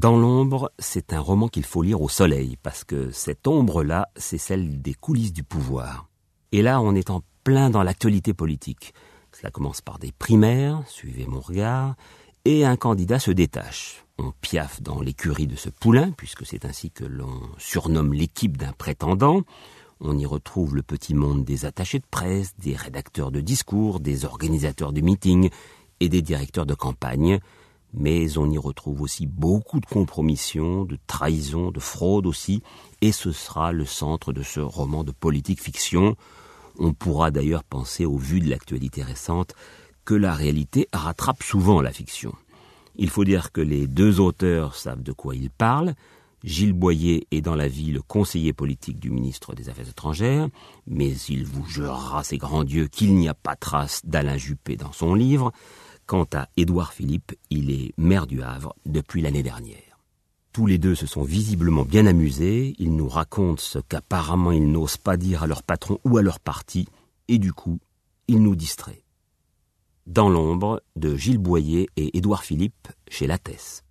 Dans l'ombre, c'est un roman qu'il faut lire au soleil, parce que cette ombre-là, c'est celle des coulisses du pouvoir. Et là, on est en plein dans l'actualité politique. Cela commence par des primaires, suivez mon regard, et un candidat se détache. On piaffe dans l'écurie de ce poulain, puisque c'est ainsi que l'on surnomme l'équipe d'un prétendant. On y retrouve le petit monde des attachés de presse, des rédacteurs de discours, des organisateurs de meetings et des directeurs de campagne. Mais on y retrouve aussi beaucoup de compromissions, de trahisons, de fraudes aussi, et ce sera le centre de ce roman de politique-fiction. On pourra d'ailleurs penser, au vu de l'actualité récente, que la réalité rattrape souvent la fiction. Il faut dire que les deux auteurs savent de quoi ils parlent. Gilles Boyer est dans la vie le conseiller politique du ministre des Affaires étrangères, mais il vous jurera, ses grands dieux, qu'il n'y a pas trace d'Alain Juppé dans son livre. Quant à Édouard Philippe, il est maire du Havre depuis l'année dernière. Tous les deux se sont visiblement bien amusés, ils nous racontent ce qu'apparemment ils n'osent pas dire à leur patron ou à leur parti, et du coup, ils nous distraient. Dans l'ombre, de Gilles Boyer et Édouard Philippe, chez Lattès.